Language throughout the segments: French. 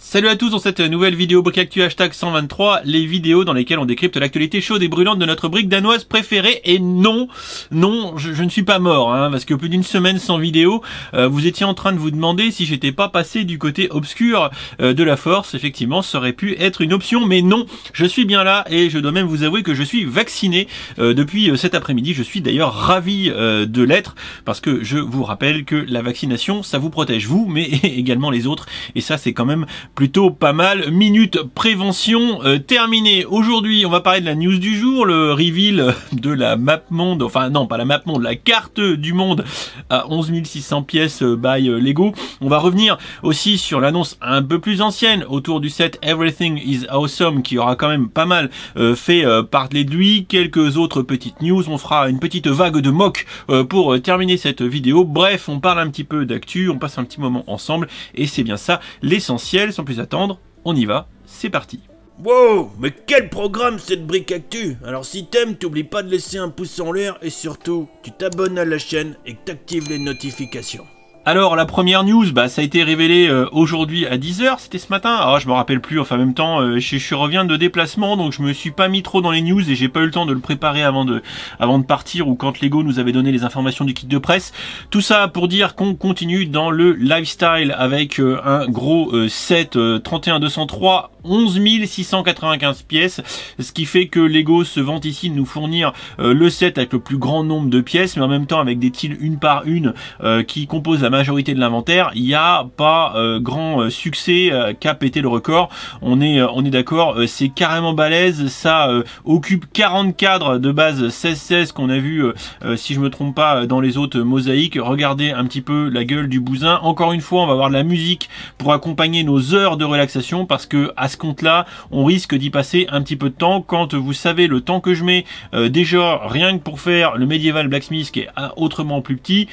Salut à tous dans cette nouvelle vidéo Brickactu hashtag 123, les vidéos dans lesquelles on décrypte l'actualité chaude et brûlante de notre brique danoise préférée. Et non, je ne suis pas mort, parce que plus d'une semaine sans vidéo, vous étiez en train de vous demander si j'étais pas passé du côté obscur de la force. Effectivement, ça aurait pu être une option, mais non, je suis bien là et je dois même vous avouer que je suis vacciné depuis cet après-midi. Je suis d'ailleurs ravi de l'être parce que je vous rappelle que la vaccination, ça vous protège vous, mais également les autres. Et ça, c'est quand même plutôt pas mal. Minute prévention terminée. Aujourd'hui, on va parler de la news du jour, le reveal de la map monde, enfin non, pas la map monde, la carte du monde à 11 600 pièces by Lego. On va revenir aussi sur l'annonce un peu plus ancienne autour du set Everything is Awesome qui aura quand même pas mal fait parler de lui. Quelques autres petites news. On fera une petite vague de mock pour terminer cette vidéo. Bref, on parle un petit peu d'actu, on passe un petit moment ensemble et c'est bien ça l'essentiel. Sans plus attendre, on y va, c'est parti. Wow, mais quel programme cette Brickactu! Alors si t'aimes, t'oublies pas de laisser un pouce en l'air et surtout, tu t'abonnes à la chaîne et que t'actives les notifications. Alors la première news, ça a été révélé aujourd'hui à 10 h, c'était ce matin. Alors je me rappelle plus, enfin en même temps, je reviens de déplacement, donc je me suis pas mis trop dans les news et j'ai pas eu le temps de le préparer avant de partir ou quand Lego nous avait donné les informations du kit de presse. Tout ça pour dire qu'on continue dans le lifestyle avec un gros set 31-203, 11 695 pièces, ce qui fait que Lego se vante ici de nous fournir le set avec le plus grand nombre de pièces, mais en même temps avec des tiles une par une qui composent la majorité de l'inventaire. Il n'y a pas grand succès qu'a pété le record. On est d'accord, c'est carrément balèze. Ça occupe 40 cadres de base 16-16 qu'on a vu, si je me trompe pas, dans les autres mosaïques. Regardez un petit peu la gueule du bousin. Encore une fois, on va avoir de la musique pour accompagner nos heures de relaxation parce que à ce compte-là, on risque d'y passer un petit peu de temps. Quand vous savez le temps que je mets déjà rien que pour faire le Medieval Blacksmith qui est autrement plus petit,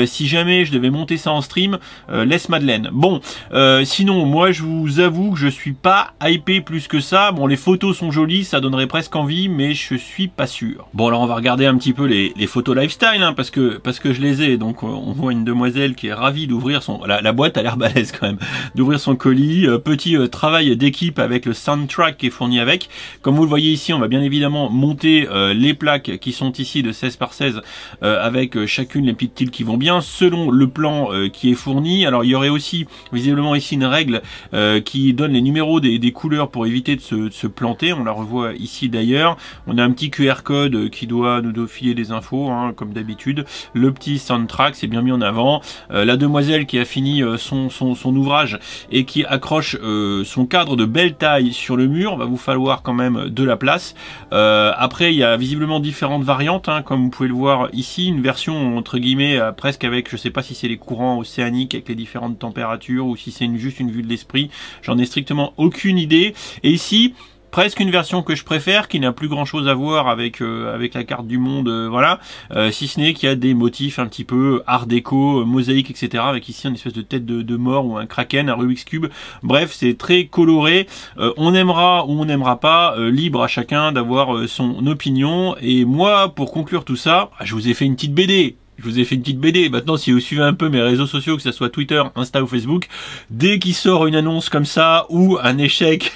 si jamais je devais monter ça en stream, laisse Madeleine. Bon, sinon moi je vous avoue que je suis pas hypé plus que ça. Bon, les photos sont jolies, ça donnerait presque envie, mais je suis pas sûr. Bon, alors on va regarder un petit peu les photos lifestyle, parce que je les ai. Donc on voit une demoiselle qui est ravie d'ouvrir son, la boîte a l'air balèze quand même, d'ouvrir son colis. Petit travail d'équipe avec le soundtrack qui est fourni avec. Comme vous le voyez ici, on va bien évidemment monter les plaques qui sont ici de 16 par 16 avec chacune les petites tiles qui vont bien selon le plan qui est fourni. Alors il y aurait aussi visiblement ici une règle qui donne les numéros des couleurs pour éviter de se planter. On la revoit ici d'ailleurs. On a un petit QR code qui doit nous filer des infos, comme d'habitude. Le petit soundtrack, c'est bien mis en avant. La demoiselle qui a fini son ouvrage et qui accroche son cadre de belle taille sur le mur. Va vous falloir quand même de la place. Après, il y a visiblement différentes variantes, comme vous pouvez le voir ici. Une version entre guillemets presque avec, je sais pas si c'est les courants océaniques avec les différentes températures ou si c'est juste une vue de l'esprit. J'en ai strictement aucune idée. Et ici, presque une version que je préfère, qui n'a plus grand chose à voir avec la carte du monde, voilà, si ce n'est qu'il y a des motifs un petit peu art déco, mosaïque, etc. avec ici une espèce de tête de mort ou un kraken, un Rubik's Cube. Bref, c'est très coloré. On aimera ou on n'aimera pas, libre à chacun d'avoir son opinion. Et moi, pour conclure tout ça, je vous ai fait une petite BD. Maintenant, si vous suivez un peu mes réseaux sociaux, que ce soit Twitter, Insta ou Facebook, dès qu'il sort une annonce comme ça ou un échec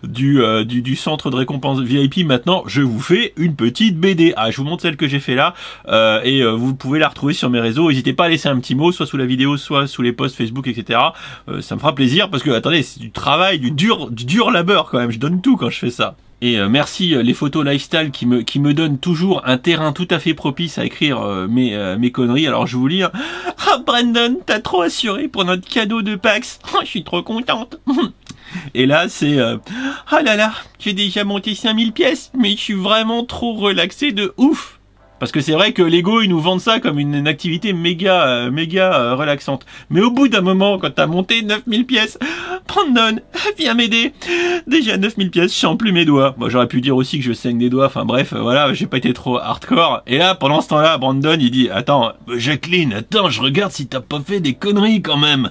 du centre de récompense VIP, maintenant, je vous fais une petite BD. Je vous montre celle que j'ai fait là et vous pouvez la retrouver sur mes réseaux. N'hésitez pas à laisser un petit mot, soit sous la vidéo, soit sous les posts Facebook, etc. Ça me fera plaisir parce que, attendez, c'est du travail, du dur labeur quand même. Je donne tout quand je fais ça. Et merci les photos lifestyle qui me donnent toujours un terrain tout à fait propice à écrire mes conneries. Alors je vous lis. Brandon, t'as trop assuré pour notre cadeau de PAX. Je suis trop contente. Et là c'est oh là là, j'ai déjà monté 5000 pièces, mais je suis vraiment trop relaxé de ouf. Parce que c'est vrai que Lego, ils nous vendent ça comme une activité méga relaxante. Mais au bout d'un moment, quand t'as monté 9000 pièces, Brandon, viens m'aider. Déjà 9000 pièces, je sens plus mes doigts. Bon, j'aurais pu dire aussi que je saigne des doigts. Enfin bref, voilà, j'ai pas été trop hardcore. Et là, pendant ce temps-là, Brandon, il dit, attends, Jacqueline, attends, je regarde si t'as pas fait des conneries quand même.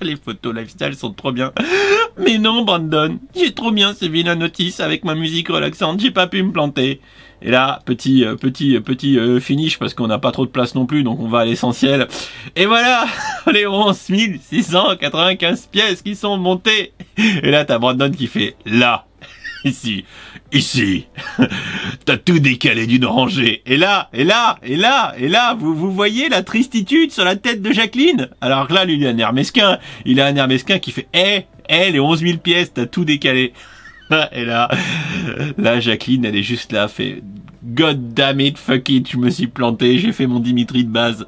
Les photos lifestyle sont trop bien. Mais non, Brandon, j'ai trop bien suivi la notice avec ma musique relaxante, j'ai pas pu me planter. Et là, petit finish parce qu'on n'a pas trop de place non plus, donc on va à l'essentiel. Et voilà, les 11 695 pièces qui sont montées. Et là, t'as Brandon qui fait là, ici, t'as tout décalé d'une rangée. Et là, vous voyez la tristitude sur la tête de Jacqueline. Alors là, lui, il a un air mesquin. Il a un air mesquin qui fait, les 11 000 pièces, t'as tout décalé. Et là, Jacqueline, elle est juste là, fait God damn it, fuck it, je me suis planté, j'ai fait mon Dimitri de base.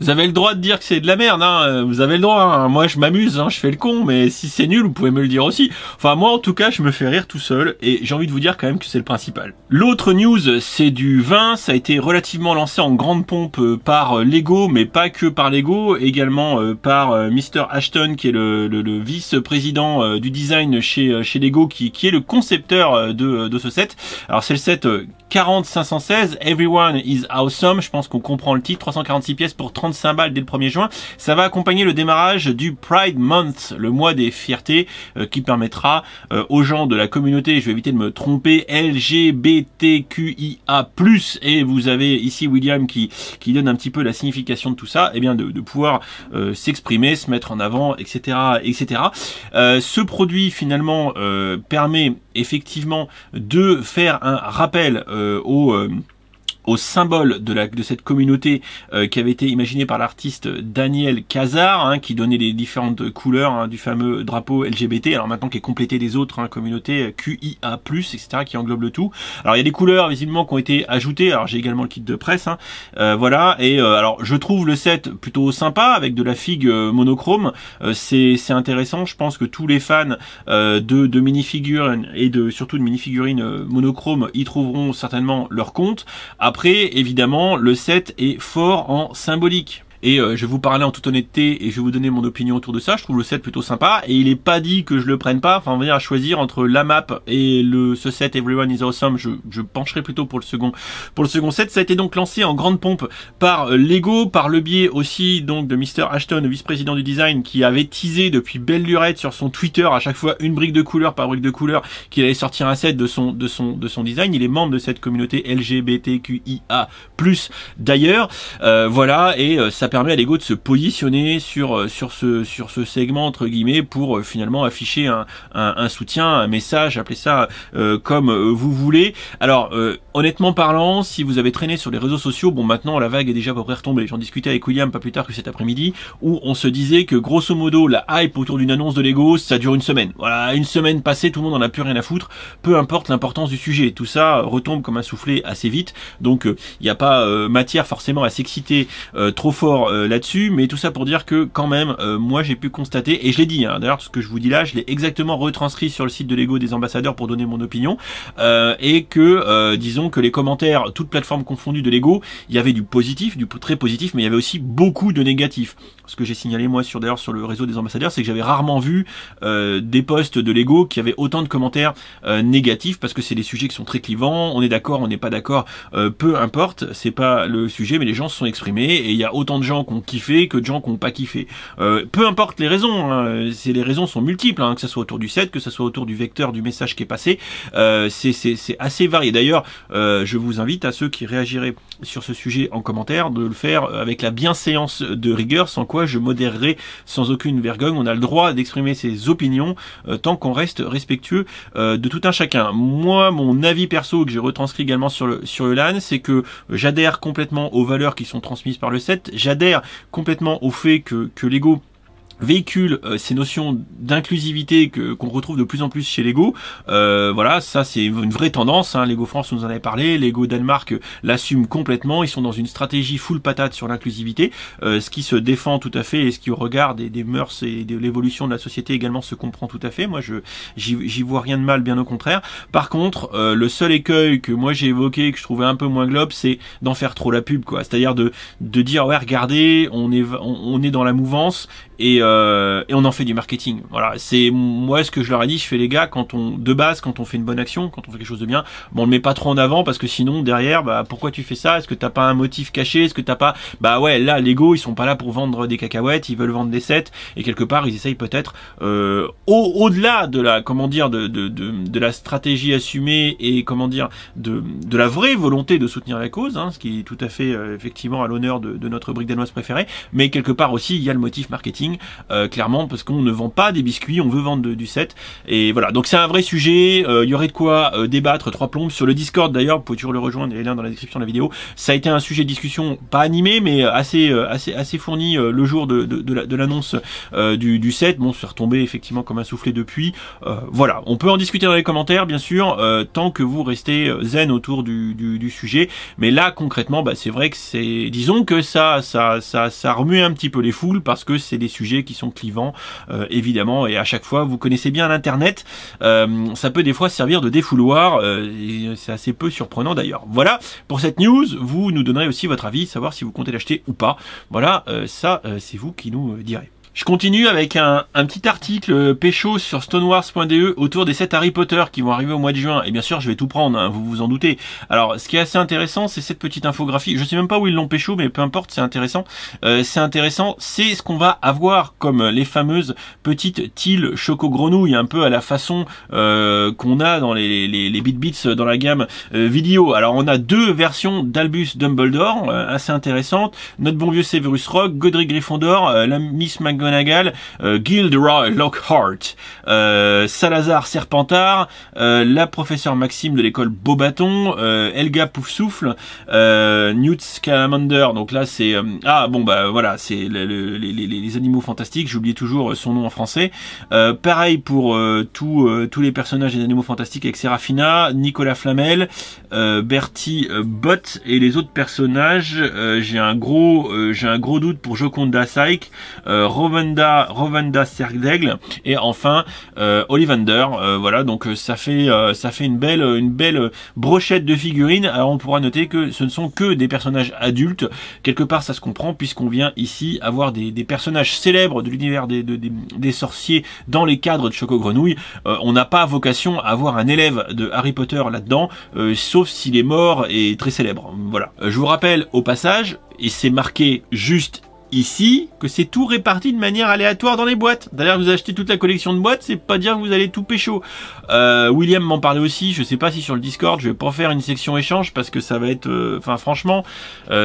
Vous avez le droit de dire que c'est de la merde, hein. Vous avez le droit, hein. Moi je m'amuse, hein. Je fais le con, mais si c'est nul, vous pouvez me le dire aussi. Enfin moi en tout cas, je me fais rire tout seul et j'ai envie de vous dire quand même que c'est le principal. L'autre news, c'est du vin. Ça a été relativement lancé en grande pompe par Lego, mais pas que par Lego, également par Mr. Ashton, qui est le vice-président du design chez Lego, qui est le concepteur de ce set. Alors c'est le set 40516, Everyone is Awesome. Je pense qu'on comprend le titre. 346 pièces pour 35 balles dès le 1er juin. Ça va accompagner le démarrage du Pride Month, le mois des fiertés, qui permettra aux gens de la communauté, je vais éviter de me tromper, LGBTQIA+, et vous avez ici William qui donne un petit peu la signification de tout ça, et bien de pouvoir s'exprimer, se mettre en avant, etc., etc. Ce produit finalement permet effectivement de faire un rappel au symbole de cette communauté qui avait été imaginée par l'artiste Daniel Cazard, hein, qui donnait les différentes couleurs, hein, du fameux drapeau LGBT, alors maintenant qui est complété des autres, hein, communautés QIA+, etc., qui englobe le tout. Alors il y a des couleurs visiblement qui ont été ajoutées, alors j'ai également le kit de presse, hein, voilà, et alors je trouve le set plutôt sympa, avec de la figue monochrome, c'est intéressant. Je pense que tous les fans de minifigures et surtout de minifigurines monochrome y trouveront certainement leur compte. Après, évidemment, le set est fort en symbolique. Et je vais vous parler en toute honnêteté et je vais vous donner mon opinion autour de ça. Je trouve le set plutôt sympa et il est pas dit que je le prenne pas. Enfin, on va dire à choisir entre la map et ce set Everyone is Awesome. Je pencherai plutôt pour le second set. Ça a été donc lancé en grande pompe par Lego, par le biais aussi donc de Mr. Ashton, le vice-président du design, qui avait teasé depuis belle lurette sur son Twitter à chaque fois une brique de couleur par brique de couleur qu'il allait sortir un set de son design. Il est membre de cette communauté LGBTQIA+. D'ailleurs, voilà, et ça permet à Lego de se positionner sur ce segment entre guillemets pour finalement afficher un soutien, un message, appelez ça comme vous voulez. Alors honnêtement parlant, si vous avez traîné sur les réseaux sociaux, bon maintenant la vague est déjà à peu près retombée. J'en discutais avec William pas plus tard que cet après-midi, où on se disait que grosso modo la hype autour d'une annonce de Lego ça dure une semaine. Voilà, une semaine passée, tout le monde en a plus rien à foutre, peu importe l'importance du sujet. Tout ça retombe comme un soufflet assez vite, donc il n'y a pas matière forcément à s'exciter trop fort là-dessus, mais tout ça pour dire que quand même moi j'ai pu constater, et je l'ai dit, hein, d'ailleurs ce que je vous dis là je l'ai exactement retranscrit sur le site de Lego des ambassadeurs pour donner mon opinion, et que disons que les commentaires toutes plateformes confondues de Lego, il y avait du positif, du très positif, mais il y avait aussi beaucoup de négatifs. Ce que j'ai signalé moi d'ailleurs sur le réseau des ambassadeurs, c'est que j'avais rarement vu des posts de Lego qui avaient autant de commentaires négatifs, parce que c'est des sujets qui sont très clivants, on est d'accord, on n'est pas d'accord, peu importe, c'est pas le sujet, mais les gens se sont exprimés et il y a autant de gens qui ont kiffé que de gens qui n'ont pas kiffé. Peu importe les raisons, hein, les raisons sont multiples, hein, que ça soit autour du set, que ça soit autour du vecteur du message qui est passé, c'est assez varié. D'ailleurs, je vous invite à ceux qui réagiraient sur ce sujet en commentaire de le faire avec la bienséance de rigueur, sans quoi je modérerai sans aucune vergogne. On a le droit d'exprimer ses opinions tant qu'on reste respectueux de tout un chacun. Moi, mon avis perso que j'ai retranscrit également sur le LAN, c'est que j'adhère complètement aux valeurs qui sont transmises par le set. J'adhère complètement au fait que Lego véhicule ces notions d'inclusivité qu'on retrouve de plus en plus chez Lego. Voilà, ça c'est une vraie tendance, hein. Lego France nous en avait parlé, Lego Danemark l'assume complètement, ils sont dans une stratégie full patate sur l'inclusivité, ce qui se défend tout à fait et ce qui au regard des mœurs et de l'évolution de la société également se comprend tout à fait. Moi j'y vois rien de mal, bien au contraire. Par contre, le seul écueil que moi j'ai évoqué, que je trouvais un peu moins globe, c'est d'en faire trop la pub, quoi. C'est-à-dire de dire ouais regardez, on est dans la mouvance, et on en fait du marketing. Voilà, c'est moi ce que je leur ai dit. Je fais les gars, quand on fait une bonne action, quand on fait quelque chose de bien, bon, on le met pas trop en avant parce que sinon derrière, bah pourquoi tu fais ça? Est-ce que t'as pas un motif caché? Est-ce que t'as pas, bah ouais, là Lego ils sont pas là pour vendre des cacahuètes, ils veulent vendre des sets et quelque part ils essayent peut-être au-delà de la de la stratégie assumée et de la vraie volonté de soutenir la cause, hein, ce qui est tout à fait effectivement à l'honneur de notre brique danoise préférée, mais quelque part aussi il y a le motif marketing clairement parce qu'on ne vend pas des biscuits, on veut vendre du set et voilà, donc c'est un vrai sujet, il y aurait de quoi débattre trois plombes sur le Discord d'ailleurs, vous pouvez toujours le rejoindre, il y a les liens dans la description de la vidéo. Ça a été un sujet de discussion pas animé mais assez fourni le jour de l'annonce du set. Bon, c'est retombé effectivement comme un soufflet depuis. Voilà, on peut en discuter dans les commentaires bien sûr, tant que vous restez zen autour du sujet. Mais là concrètement, bah, c'est vrai que disons que ça remue un petit peu les foules parce que c'est des sujets qui sont clivants évidemment, et à chaque fois vous connaissez bien l'internet, ça peut des fois servir de défouloir et c'est assez peu surprenant d'ailleurs. Voilà pour cette news, vous nous donnerez aussi votre avis, savoir si vous comptez l'acheter ou pas. Voilà, c'est vous qui nous direz. Je continue avec un petit article pécho sur stonewars.de autour des sets Harry Potter qui vont arriver au mois de juin. Et bien sûr, je vais tout prendre, hein, vous vous en doutez. Alors, ce qui est assez intéressant, c'est cette petite infographie. Je sais même pas où ils l'ont pécho, mais peu importe, c'est intéressant. C'est ce qu'on va avoir comme les fameuses petites tiles choco-grenouilles, un peu à la façon qu'on a dans les Bit-Bits dans la gamme vidéo. Alors, on a deux versions d'Albus Dumbledore, assez intéressantes. Notre bon vieux Severus Rogue, Godric Gryffondor, la Miss McGonagall, Gilderoy Lockhart, Salazar Serpentard, la professeure Maxime de l'école Beaubaton, Helga Poufsouffle, Newt Scamander. Donc là c'est voilà, c'est les animaux fantastiques. J'ai oublié toujours son nom en français. Pareil pour tous les personnages des animaux fantastiques avec Serafina, Nicolas Flamel, Bertie Bott et les autres personnages. J'ai un gros doute pour Joconda Syke, Rovenda Sergdaigle et enfin Ollivander. Voilà, donc ça fait une belle brochette de figurines. Alors on pourra noter que ce ne sont que des personnages adultes. Quelque part ça se comprend puisqu'on vient ici avoir des personnages célèbres de l'univers des sorciers dans les cadres de Choco Grenouille. On n'a pas vocation à avoir un élève de Harry Potter là-dedans, sauf s'il est mort et très célèbre. Voilà. Je vous rappelle au passage, et c'est marqué juste ici, que c'est tout réparti de manière aléatoire dans les boîtes. D'ailleurs, vous achetez toute la collection de boîtes, c'est pas dire que vous allez tout pécho. William m'en parlait aussi, je sais pas si sur le Discord, je vais pas faire une section échange parce que ça va être, franchement,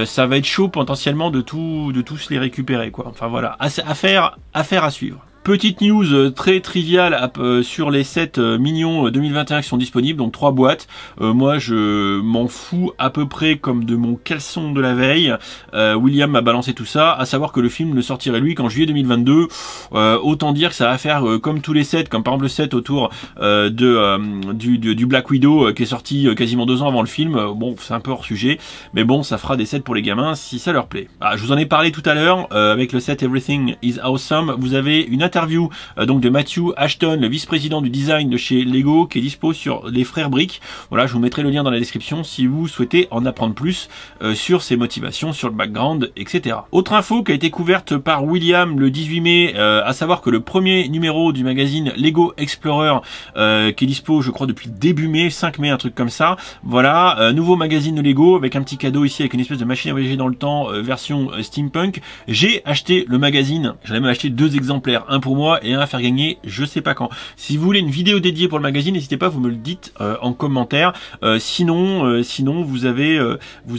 ça va être chaud potentiellement de tous les récupérer, quoi. Enfin voilà, affaire à suivre. Petite news très triviale sur les sets mignons 2021 qui sont disponibles, donc 3 boîtes. Moi je m'en fous à peu près comme de mon caleçon de la veille. William m'a balancé tout ça, à savoir que le film ne sortirait lui qu'en juillet 2022. Autant dire que ça va faire comme tous les sets, comme par exemple le set autour du Black Widow qui est sorti quasiment 2 ans avant le film. Bon, c'est un peu hors sujet, mais bon, ça fera des sets pour les gamins si ça leur plaît. Ah, je vous en ai parlé tout à l'heure avec le set Everything is Awesome. Vous avez une interview donc de Matthew Ashton, le vice-président du design de chez Lego, qui est dispo sur les frères Brick. Voilà, je vous mettrai le lien dans la description si vous souhaitez en apprendre plus sur ses motivations, sur le background, etc. Autre info qui a été couverte par William le 18 mai, à savoir que le premier numéro du magazine Lego Explorer, qui est dispo je crois depuis début mai, 5 mai, un truc comme ça. Voilà, nouveau magazine de Lego avec un petit cadeau ici avec une espèce de machine à voyager dans le temps version steampunk. J'ai acheté le magazine, j'en ai même acheté 2 exemplaires, un pour moi et un à faire gagner je sais pas quand. Si vous voulez une vidéo dédiée pour le magazine, n'hésitez pas, vous me le dites en commentaire. Sinon vous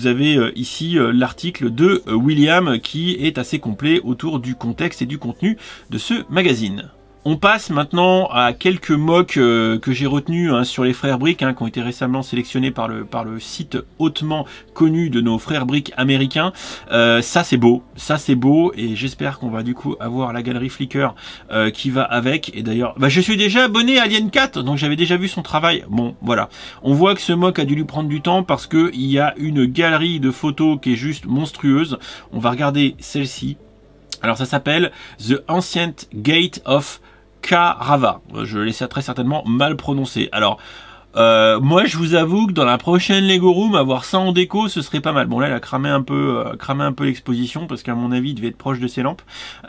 avez ici l'article de William qui est assez complet autour du contexte et du contenu de ce magazine. On passe maintenant à quelques mocks que j'ai retenus sur les frères Brick qui ont été récemment sélectionnés par le site hautement connu de nos frères Brick américains. Ça c'est beau et j'espère qu'on va du coup avoir la galerie Flickr qui va avec. Et d'ailleurs, je suis déjà abonné à Alien 4, donc j'avais déjà vu son travail. Bon, voilà. On voit que ce mock a dû lui prendre du temps parce que il y a une galerie de photos qui est juste monstrueuse. On va regarder celle-ci. Alors ça s'appelle The Ancient Gate of Carava. Je laisse ça très certainement mal prononcé. Alors, Moi, je vous avoue que dans la prochaine Lego Room, avoir ça en déco, ce serait pas mal. Bon, là, elle a cramé un peu l'exposition parce qu'à mon avis, il devait être proche de ses lampes.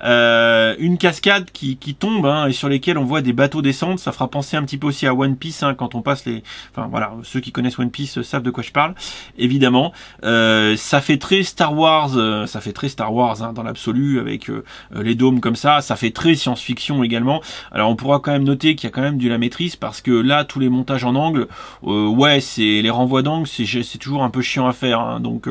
Une cascade qui tombe hein, et sur lesquelles on voit des bateaux descendre, ça fera penser un petit peu aussi à One Piece hein, quand on passe les. Enfin voilà, ceux qui connaissent One Piece savent de quoi je parle. Évidemment, ça fait très Star Wars, hein, dans l'absolu avec les dômes comme ça. Ça fait très science-fiction également. Alors on pourra quand même noter qu'il y a quand même de la maîtrise parce que là, tous les montages en angle. Ouais, c'est les renvois d'angle, c'est toujours un peu chiant à faire. Hein, donc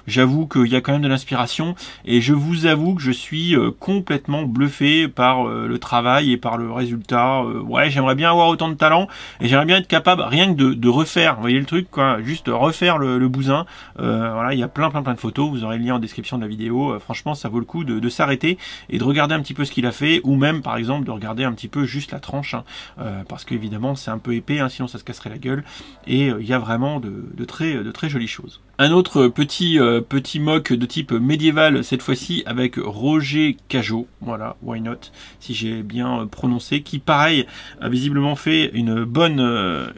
j'avoue qu'il y a quand même de l'inspiration et je vous avoue que je suis complètement bluffé par le travail et par le résultat. Ouais, j'aimerais bien avoir autant de talent et j'aimerais bien être capable rien que de refaire. Vous voyez le truc, quoi, juste refaire le bousin. Voilà, il y a plein de photos. Vous aurez le lien en description de la vidéo. Franchement, ça vaut le coup de s'arrêter et de regarder un petit peu ce qu'il a fait, ou même par exemple de regarder un petit peu juste la tranche, hein, parce qu'évidemment c'est un peu épais, hein, sinon ça se casserait la gueule, et il y a vraiment de très jolies choses. Un autre petit mock de type médiéval, cette fois-ci avec Roger Cajot, voilà, why not, si j'ai bien prononcé, qui pareil a visiblement fait une bonne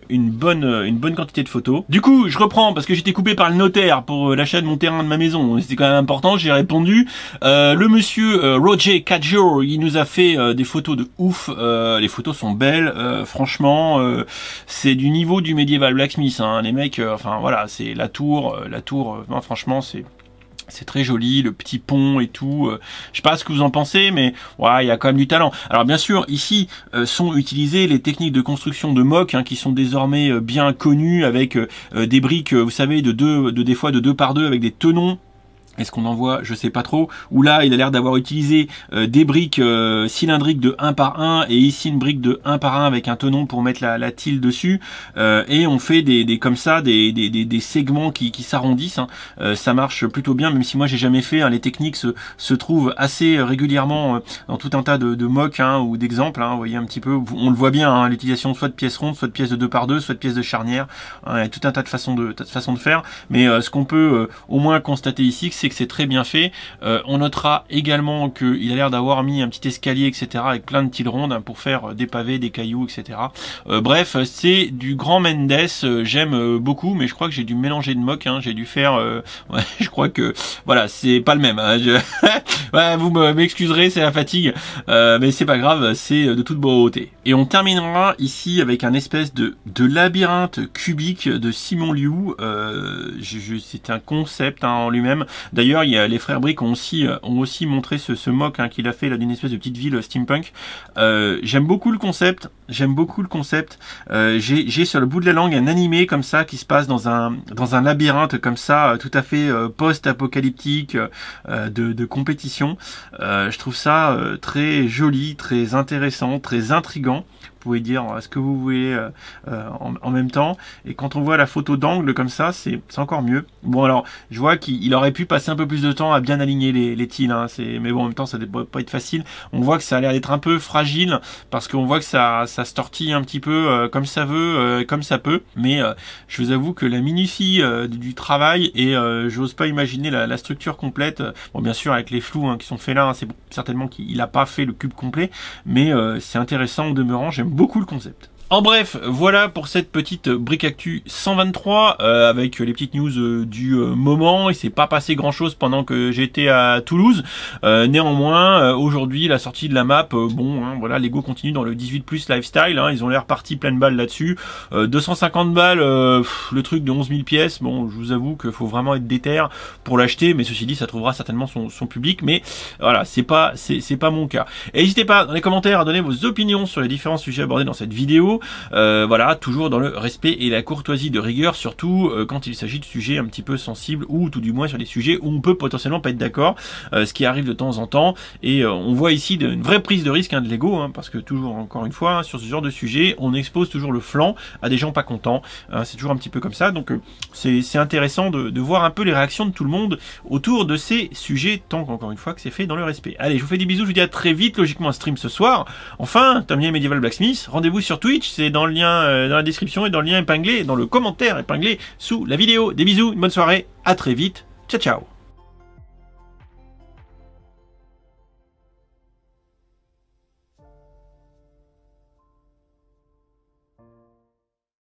quantité de photos. Du coup, je reprends parce que j'étais coupé par le notaire pour l'achat de mon terrain de ma maison, c'était quand même important, j'ai répondu. Le monsieur Roger Cajot, il nous a fait des photos de ouf, les photos sont belles, franchement, c'est du niveau du médiéval blacksmith, hein. Les mecs, enfin voilà, c'est la tour, non, franchement c'est très joli, le petit pont et tout. Je sais pas ce que vous en pensez, mais ouais, il y a quand même du talent. Alors bien sûr, ici sont utilisées les techniques de construction de mock, hein, qui sont désormais bien connues, avec des briques, vous savez, des fois de 2 par 2 avec des tenons. Est-ce qu'on en voit? Je sais pas trop. Ou là, il a l'air d'avoir utilisé des briques cylindriques de 1 par 1 et ici une brique de 1 par 1 avec un tenon pour mettre la tile dessus. Et on fait comme ça des segments qui s'arrondissent. Hein. Ça marche plutôt bien, même si moi j'ai jamais fait. Hein. Les techniques se trouvent assez régulièrement dans tout un tas de mocks, hein, ou d'exemples. Hein. Vous voyez un petit peu, on le voit bien, hein, l'utilisation soit de pièces rondes, soit de pièces de 2 par 2, soit de pièces de charnière. Hein, il y a tout un tas de façons de faire. Mais ce qu'on peut au moins constater ici, c'est que c'est très bien fait. On notera également qu'il a l'air d'avoir mis un petit escalier, etc., avec plein de tiles rondes, hein, pour faire des pavés, des cailloux, etc. Bref, c'est du grand Mendes. J'aime beaucoup, mais je crois que j'ai dû mélanger de mock. Hein, j'ai dû faire... ouais, je crois que... Voilà, c'est pas le même. Hein, ouais, vous m'excuserez, c'est la fatigue. Mais c'est pas grave, c'est de toute beauté. Et on terminera ici avec un espèce de labyrinthe cubique de Simon Liu. C'est un concept, hein, en lui-même. D'ailleurs, il y a les frères Brick ont aussi montré ce mock, hein, qu'il a fait là d'une espèce de petite ville steampunk. J'aime beaucoup le concept. J'ai sur le bout de la langue un animé comme ça qui se passe dans un labyrinthe comme ça, tout à fait post-apocalyptique, de compétition. Je trouve ça très joli, très intéressant, très intriguant. Vous pouvez dire ce que vous voulez en même temps, et quand on voit la photo d'angle comme ça, c'est encore mieux. Bon, alors je vois qu'il aurait pu passer un peu plus de temps à bien aligner les tiles, hein, mais bon, en même temps ça ne doit pas être facile. On voit que ça a l'air d'être un peu fragile parce qu'on voit que ça se tortille un petit peu comme ça veut, comme ça peut, mais je vous avoue que la minutie du travail, et j'ose pas imaginer la structure complète. Bon, bien sûr avec les flous, hein, qui sont faits là, hein, c'est certainement qu'il n'a pas fait le cube complet, mais c'est intéressant en demeurant. J'aime beaucoup le concept. En bref, voilà pour cette petite Brick Actu 123 avec les petites news du moment. Il s'est pas passé grand chose pendant que j'étais à Toulouse. Néanmoins, aujourd'hui, la sortie de la map, bon, hein, voilà, Lego continue dans le 18+ lifestyle. Hein, ils ont l'air partis plein de balles là-dessus. 250 balles, le truc de 11 000 pièces. Bon, je vous avoue qu'il faut vraiment être déter pour l'acheter, mais ceci dit, ça trouvera certainement son public. Mais voilà, c'est pas mon cas. Et n'hésitez pas dans les commentaires à donner vos opinions sur les différents sujets abordés dans cette vidéo. Voilà, toujours dans le respect et la courtoisie de rigueur, surtout quand il s'agit de sujets un petit peu sensibles, ou tout du moins sur des sujets où on peut potentiellement pas être d'accord, ce qui arrive de temps en temps. Et on voit ici une vraie prise de risque, hein, de Lego, hein, parce que toujours, encore une fois, hein, sur ce genre de sujet, on expose toujours le flanc à des gens pas contents, hein, c'est toujours un petit peu comme ça. Donc c'est intéressant de voir un peu les réactions de tout le monde autour de ces sujets, tant qu'encore une fois que c'est fait dans le respect. Allez, je vous fais des bisous, je vous dis à très vite, logiquement un stream ce soir. Enfin, terminé Medieval Blacksmith, rendez-vous sur Twitch, c'est dans le lien dans la description et dans le lien épinglé, dans le commentaire épinglé sous la vidéo. Des bisous, une bonne soirée, à très vite, ciao ciao.